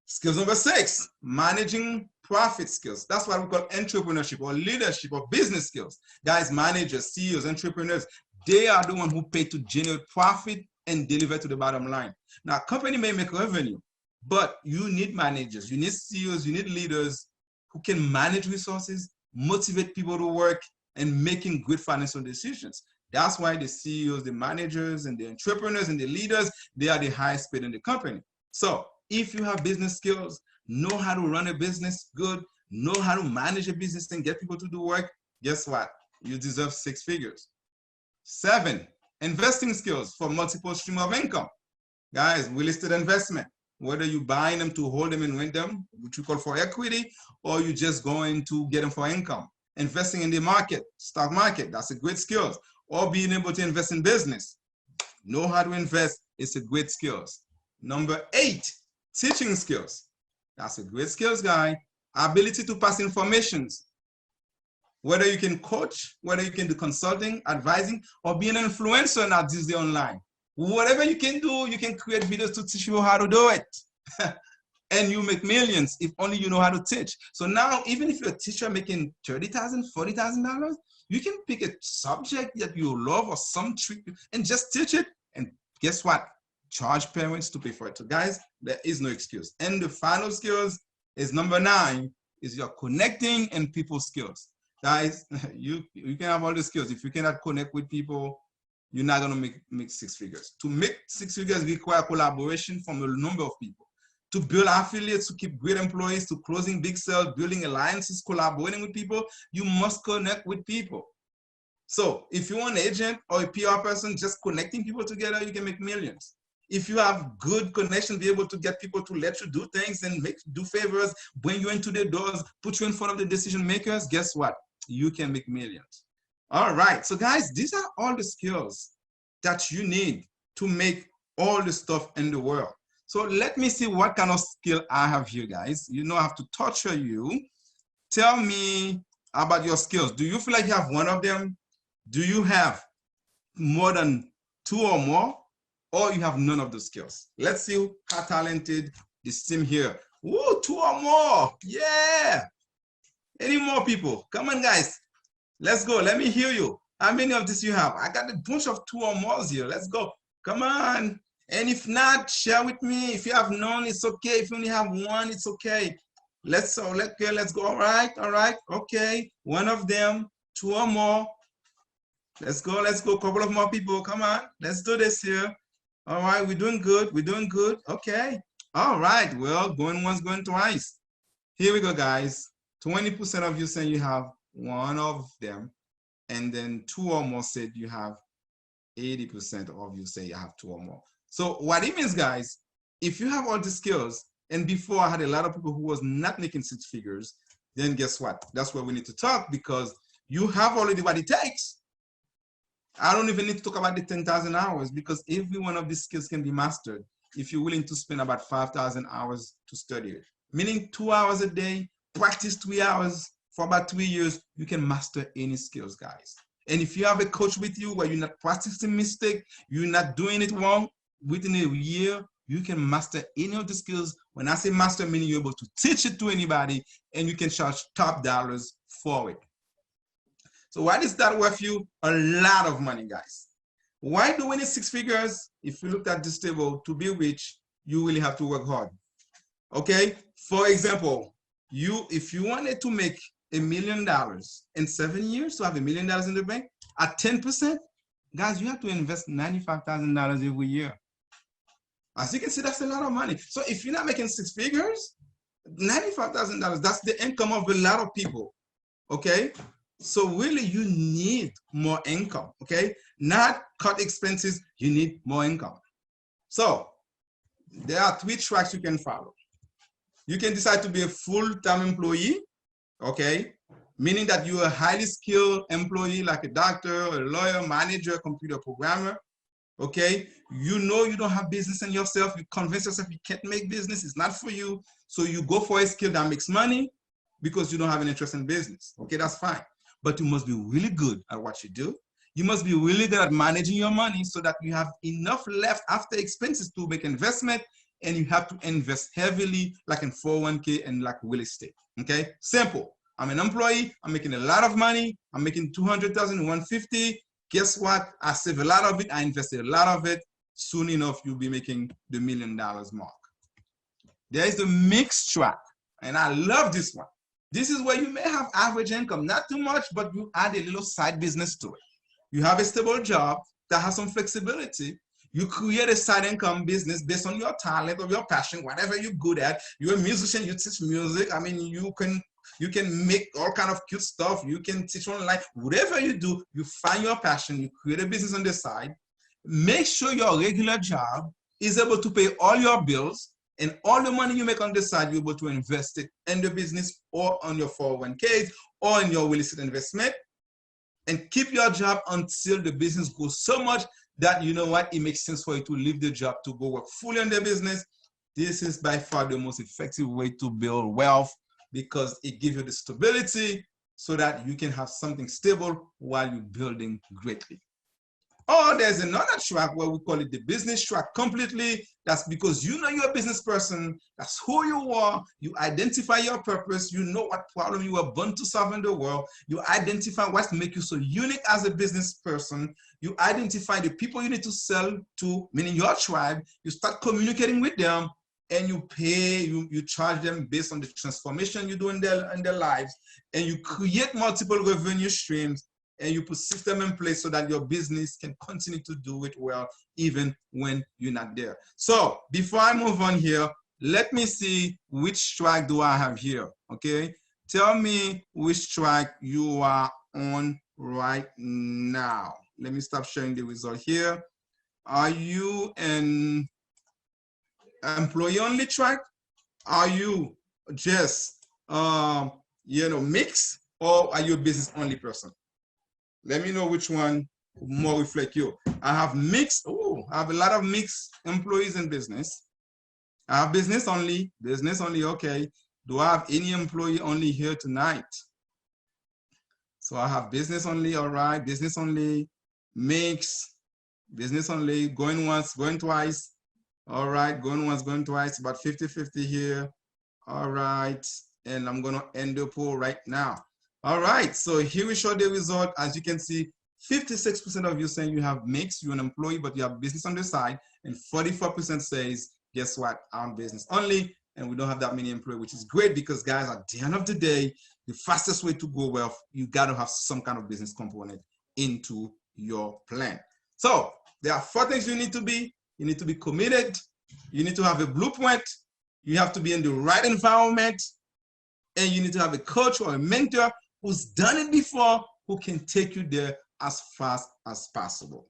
Skills number 6, managing profit skills. That's what we call entrepreneurship or leadership or business skills. Guys, managers, CEOs, entrepreneurs, they are the ones who pay to generate profit and deliver to the bottom line. Now, a company may make revenue, but you need managers, you need CEOs, you need leaders who can manage resources, motivate people to work, and making good financial decisions. That's why the CEOs, the managers, and the entrepreneurs and the leaders, they are the highest paid in the company. So if you have business skills, know how to run a business good, know how to manage a business and get people to do work, guess what? You deserve 6 figures. 7, investing skills for multiple streams of income. Guys, real estate investment, whether you're buying them to hold them and rent them, which we call for equity, or you're just going to get them for income. Investing in the market, stock market, that's a great skill. Or being able to invest in business. Know how to invest, it's a great skills. Number 8, teaching skills. That's a great skills, guy. Ability to pass informations. Whether you can coach, whether you can do consulting, advising, or be an influencer now this day online. Whatever you can do, you can create videos to teach you how to do it. And you make millions if only you know how to teach. So now, even if you're a teacher making $30,000, $40,000, you can pick a subject that you love or some trick and just teach it. And guess what? Charge parents to pay for it. So guys, there is no excuse. And the final skills is number 9, is your connecting and people skills. Guys, you can have all the skills. If you cannot connect with people, you're not gonna make 6 figures. To make 6 figures require collaboration from a number of people. to build affiliates, to keep great employees, to closing big sales, building alliances, collaborating with people, you must connect with people. So if you're an agent or a PR person, just connecting people together, you can make millions. If you have good connection, be able to get people to let you do things and do favors, bring you into their doors, put you in front of the decision makers, guess what? You can make millions. All right, so guys, these are all the skills that you need to make all the stuff in the world. So let me see what kind of skill I have here, guys. You know, I have to torture you. Tell me about your skills. Do you feel like you have one of them? Do you have more than 2 or more? Or you have none of the skills? Let's see how talented this team here. Woo, 2 or more. Yeah. Any more people? Come on, guys. Let's go. Let me hear you. How many of this you have? I got a bunch of 2 or more here. Let's go. Come on. And if not, share with me. If you have none, it's okay. If you only have one, it's okay. Let's go. All right. Okay. One of them, 2 or more. Let's go. A couple of more people. Come on. Let's do this here. All right. We're doing good. Okay. All right. Well, going once, going twice. Here we go, guys. 20% of you saying you have one of them. And then 2 or more said you have 80% of you say you have 2 or more. So what it means, guys, if you have all the skills, and before I had a lot of people who was not making 6 figures, then guess what? That's where we need to talk, because you have already what it takes. I don't even need to talk about the 10,000 hours, because every one of these skills can be mastered if you're willing to spend about 5,000 hours to study it. Meaning 2 hours a day, practice 3 hours for about 3 years, you can master any skills, guys. And if you have a coach with you where you're not practicing mistake, you're not doing it wrong, within a year, you can master any of the skills. When I say master, meaning you're able to teach it to anybody and you can charge top dollars for it. So why is that worth you? A lot of money, guys. Why do we need 6 figures? If you look at this table, to be rich, you really have to work hard. Okay? For example, if you wanted to make $1 million in 7 years, to have $1 million in the bank at 10%, guys, you have to invest $95,000 every year. As you can see, that's a lot of money. So if you're not making 6 figures, $95,000, that's the income of a lot of people, okay? So really, you need more income, okay? Not cut expenses, you need more income. So there are 3 tracks you can follow. You can decide to be a full-time employee, okay? Meaning that you're a highly skilled employee like a doctor, a lawyer, manager, computer programmer, okay? You know you don't have business in yourself. You convince yourself you can't make business. It's not for you. So you go for a skill that makes money because you don't have an interest in business. Okay, that's fine. But you must be really good at what you do. You must be really good at managing your money so that you have enough left after expenses to make investment, and you have to invest heavily like in 401k and like real estate, okay? Simple. I'm an employee. I'm making a lot of money. I'm making 200,000, 150. Guess what? I save a lot of it. I invested a lot of it. Soon enough, you'll be making the $1 million mark. There is the mixed track, and I love this one. This is where you may have average income, not too much, but you add a little side business to it. You have a stable job that has some flexibility. You create a side income business based on your talent or your passion, whatever you're good at. You're a musician, you teach music. I mean, you can make all kind of cute stuff. You can teach online. Whatever you do, you find your passion. You create a business on the side. Make sure your regular job is able to pay all your bills, and all the money you make on the side, you're able to invest it in the business or on your 401ks or in your real estate investment, and keep your job until the business grows so much that, you know what, it makes sense for you to leave the job to go work fully on the business. This is by far the most effective way to build wealth, because it gives you the stability so that you can have something stable while you're building greatly. Or there's another track where we call it the business track completely. That's because you know you're a business person. That's who you are. You identify your purpose. You know what problem you were born to solve in the world. You identify what makes you so unique as a business person. You identify the people you need to sell to, meaning your tribe. You start communicating with them, and you pay, you charge them based on the transformation you do in their lives. And you create multiple revenue streams, and you put system in place so that your business can continue to do it well, even when you're not there. So before I move on here, Let me see which track do I have here, okay? Tell me which track you are on right now. Let me stop sharing the result here. Are you an employee only track? Are you just, mix, or are you a business only person? Let me know which one more reflect you. I have mixed, I have a lot of mixed employees in business. I have business only, okay. Do I have any employee only here tonight? So I have business only, all right, business only, mix, business only, going once, going twice, all right, going once, going twice, about 50-50 here, all right, and I'm gonna end the poll right now. All right, so here we show the result. As you can see, 56% of you saying you have mixed, you're an employee, but you have business on the side, and 44% says, guess what, I'm business only, and we don't have that many employees, which is great because, guys, at the end of the day, the fastest way to grow wealth, you got to have some kind of business component into your plan. So there are 4 things you need to be. You need to be committed. You need to have a blueprint. You have to be in the right environment. And you need to have a coach or a mentor who's done it before, who can take you there as fast as possible.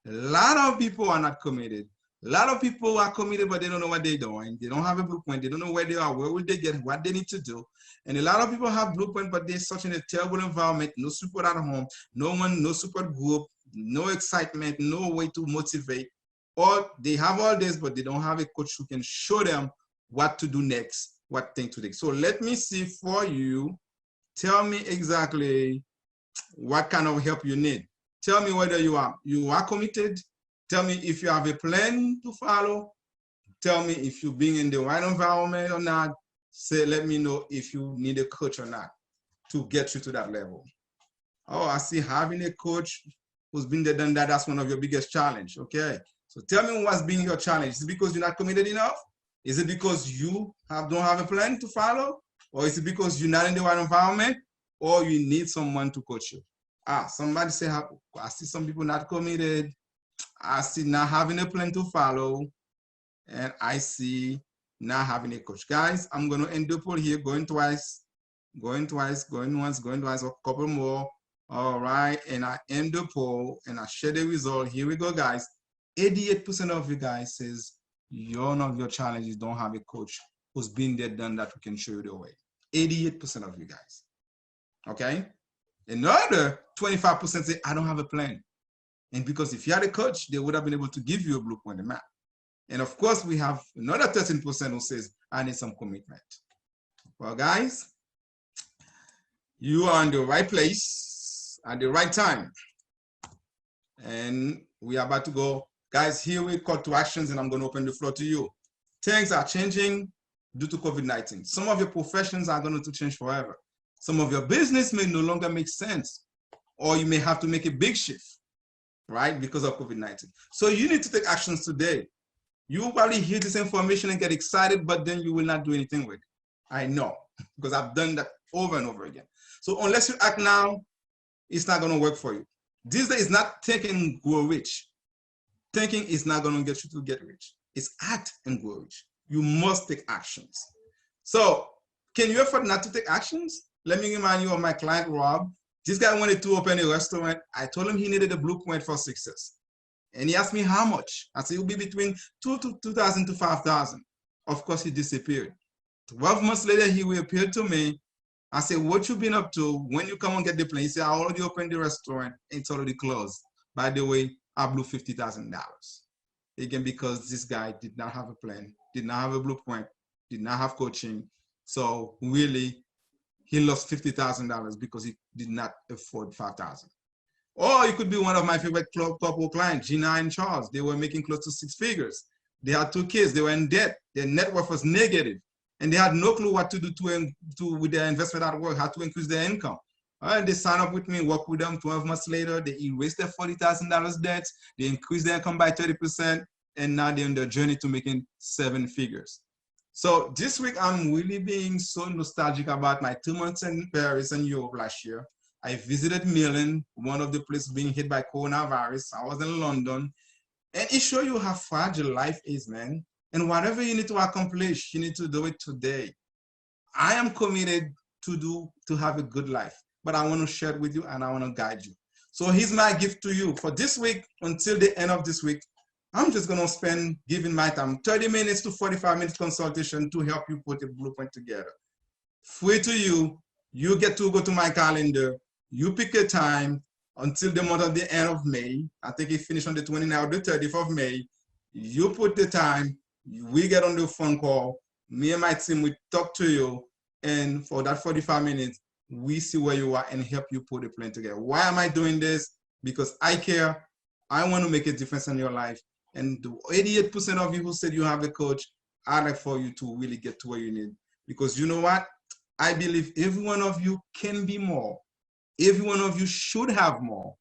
A lot of people are not committed. A lot of people are committed, but they don't know what they're doing. They don't have a blueprint. They don't know where they are, where will they get, what they need to do. And a lot of people have blueprint, but they're such in a terrible environment, no support at home, no support group, no excitement, no way to motivate. Or they have all this, but they don't have a coach who can show them what to do next, what thing to do. So let me see for you. Tell me exactly what kind of help you need. Tell me whether you are committed. Tell me if you have a plan to follow. Tell me if you're being in the right environment or not. Let me know if you need a coach or not to get you to that level. Oh, I see having a coach who's been there, done that. That's one of your biggest challenge. Okay. So tell me what's being your challenge. Is it because you're not committed enough? Is it because you don't have a plan to follow? Or is it because you're not in the right environment? Or you need someone to coach you? Somebody say, I see some people not committed. I see not having a plan to follow. And I see not having a coach. Guys, I'm going to end the poll here, going twice, going once, going twice, a couple more. All right. And I end the poll and I share the result. Here we go, guys. 88% of you guys says one of your challenges don't have a coach who's been there, done that, who can show you the way. 88% of you guys. Okay. Another 25% say, I don't have a plan. And because if you had a coach, they would have been able to give you a blueprint and map. And of course, we have another 13% who says, I need some commitment. Well, guys, you are in the right place at the right time. And we are about to go. Guys, here we call to actions, and I'm going to open the floor to you. Things are changing due to COVID-19. Some of your professions are going to change forever. Some of your business may no longer make sense, or you may have to make a big shift, right, because of COVID-19. So you need to take actions today. You will probably hear this information and get excited, but then you will not do anything with it. I know, because I've done that over and over again. So unless you act now, it's not going to work for you. This day is not thinking grow rich. Thinking is not going to get you to get rich. It's act and grow rich. You must take actions. So can you afford not to take actions? Let me remind you of my client, Rob. This guy wanted to open a restaurant. I told him he needed a blueprint for success. And he asked me how much. I said it will be between $2,000 to $5,000. Of course, he disappeared. 12 months later, he reappeared to me. I said, what you been up to when you come and get the plan? He said, I already opened the restaurant. It's already closed. By the way, I blew $50,000. Again, because this guy did not have a plan, did not have a blueprint, did not have coaching. So really, he lost $50,000 because he did not afford $5,000. Or it could be one of my favorite couple clients, Gina and Charles. They were making close to 6 figures. They had 2 kids. They were in debt. Their net worth was negative. And they had no clue what to do with their investment at work, how to increase their income. And they signed up with me, worked with them. 12 months later, they erased their $40,000 debt. They increased their income by 30%. And now they're on their journey to making 7 figures. So this week, I'm really being so nostalgic about my 2 months in Paris and Europe last year. I visited Milan, one of the places being hit by coronavirus. I was in London. And it shows you how fragile life is, man. And whatever you need to accomplish, you need to do it today. I am committed to have a good life, but I want to share it with you and I want to guide you. So here's my gift to you for this week. Until the end of this week, I'm just going to spend giving my time 30 minutes to 45 minutes consultation to help you put a blueprint together. Free to you. You get to go to my calendar. You pick a time until the month of the end of May. I think it finished on the 29th or the 30th of May. You put the time. We get on the phone call. Me and my team, we talk to you. And for that 45 minutes, we see where you are and help you put a plan together. Why am I doing this? Because I care. I want to make a difference in your life. And the 88% of you who said you have a coach, I'd like for you to really get to where you need. Because you know what? I believe every one of you can be more. Every one of you should have more.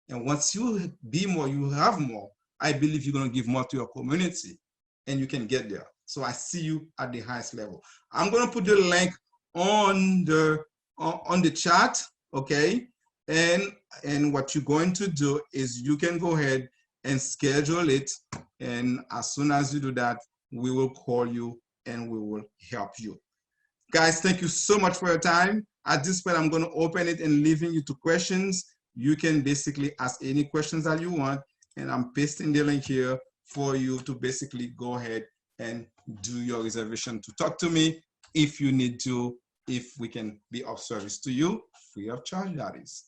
And once you be more, you have more. I believe you're going to give more to your community and you can get there. So I see you at the highest level. I'm going to put the link on the chat, okay? And what you're going to do is you can go ahead and schedule it. And as soon as you do that, we will call you and we will help you. Guys, thank you so much for your time. At this point, I'm going to open it and leaving you to questions. You can basically ask any questions that you want. And I'm pasting the link here for you to basically go ahead and do your reservation to talk to me if you need to, if we can be of service to you, free of charge, that is.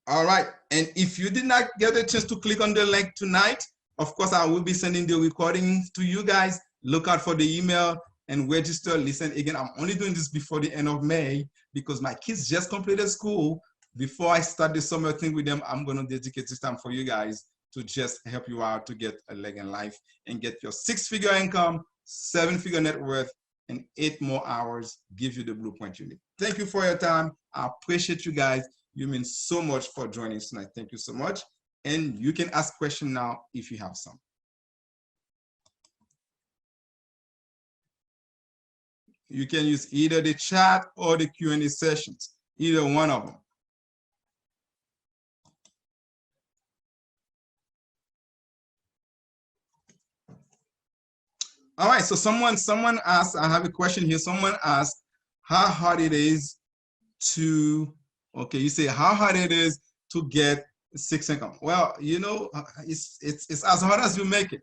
All right, and if you did not get a chance to click on the link tonight, of course, I will be sending the recording to you guys. Look out for the email and register. Listen, again, I'm only doing this before the end of May because my kids just completed school. Before I start the summer thing with them, I'm going to dedicate this time for you guys to just help you out to get a leg in life and get your 6-figure income, 7-figure net worth, and 8 more hours, give you the blueprint you need. Thank you for your time. I appreciate you guys. You mean so much for joining us tonight. Thank you so much. And you can ask questions now if you have some. You can use either the chat or the Q&A sessions, either one of them. All right, so someone asked, I have a question here. Someone asked how hard it is to, okay, you say how hard it is to get 6 income. Well, you know, it's as hard as you make it.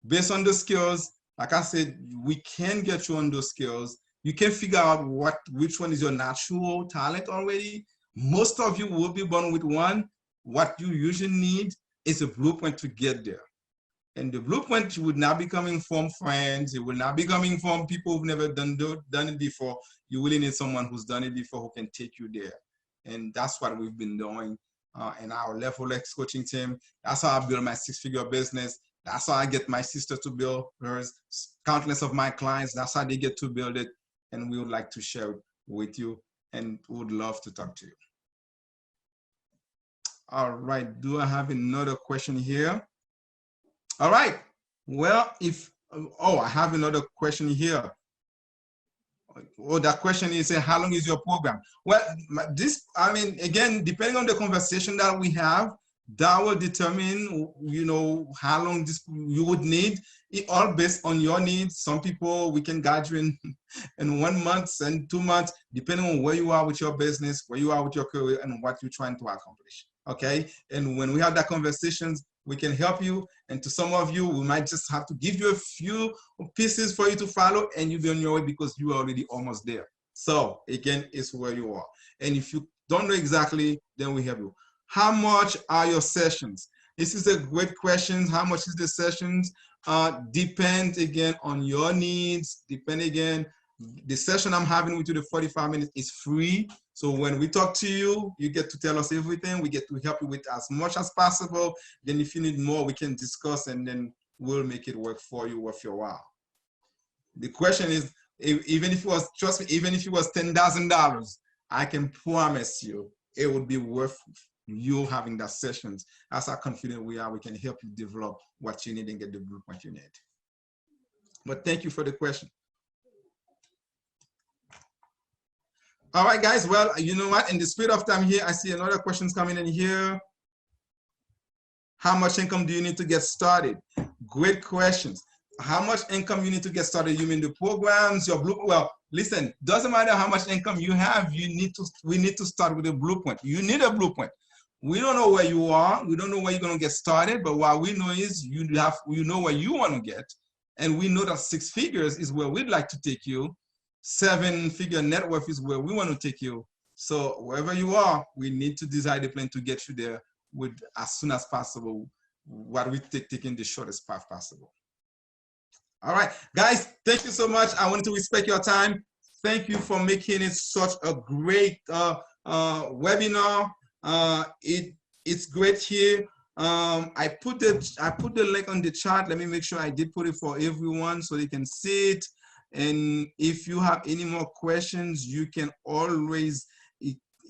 Based on the skills, like I said, we can get you on those skills. You can figure out which one is your natural talent already. Most of you will be born with one. What you usually need is a blueprint to get there. And the blueprint would not be coming from friends. It will not be coming from people who've never done it before. You really need someone who's done it before who can take you there. And that's what we've been doing in our Level X coaching team. That's how I build my 6-figure business. That's how I get my sister to build hers. Countless of my clients, that's how they get to build it. And we would like to share it with you and would love to talk to you. All right, do I have another question here? All right, well, I have another question here. Oh, that question is, how long is your program? Well, again, depending on the conversation that we have, that will determine, you know, how long you would need. It all based on your needs. Some people, we can guide you in 1 month and 2 months, depending on where you are with your business, where you are with your career, and what you're trying to accomplish. Okay, and when we have that conversations, we can help you. And to some of you, we might just have to give you a few pieces for you to follow, and you'll be on your way because you're already almost there. So again, it's where you are. And if you don't know exactly, then we help you. How much are your sessions? This is a great question. How much is the sessions? Depends again on your needs. Depend again. The session I'm having with you, the 45 minutes, is free. So when we talk to you, you get to tell us everything. We get to help you with as much as possible. Then if you need more, we can discuss and then we'll make it work for you worth your while. The question is, even if it was, trust me, even if it was $10,000, I can promise you it would be worth you having that sessions. That's how confident we are. We can help you develop what you need and get the blueprint you need. But thank you for the question. All right, guys. Well, you know what? In the spirit of time here, I see another questions coming in here. How much income do you need to get started? Great questions. How much income you need to get started? You mean the programs, your blueprint? Well, listen, doesn't matter how much income you have, we need to start with a blueprint. You need a blueprint. We don't know where you are. We don't know where you're going to get started, but what we know is you know where you want to get. And we know that 6 figures is where we'd like to take you. 7-figure net worth is where we want to take you. So wherever you are, we need to design a plan to get you there with as soon as possible, what we taking the shortest path possible. All right, guys, thank you so much. I wanted to respect your time. Thank you for making it such a great webinar. It's great here. I put the link on the chat. Let me make sure I did put it for everyone so they can see it. And if you have any more questions, you can always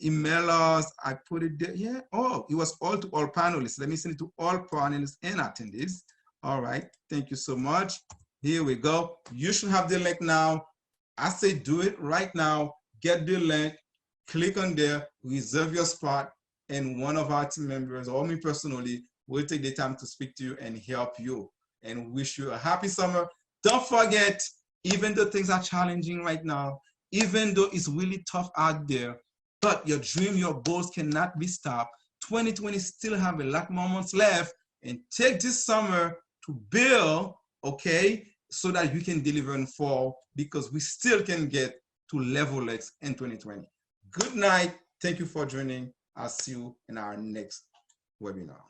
email us. I put it there. Yeah. Oh, it was all to all panelists. Let me send it to all panelists and attendees. All right. Thank you so much. Here we go. You should have the link now. I say do it right now. Get the link. Click on there. Reserve your spot. And one of our team members, or me personally, will take the time to speak to you and help you. And wish you a happy summer. Don't forget, even though things are challenging right now, even though it's really tough out there, but your dream, your goals cannot be stopped. 2020 still have a lot more months left, and take this summer to build, okay, so that you can deliver in fall, because we still can get to level X in 2020. Good night. Thank you for joining. I'll see you in our next webinar.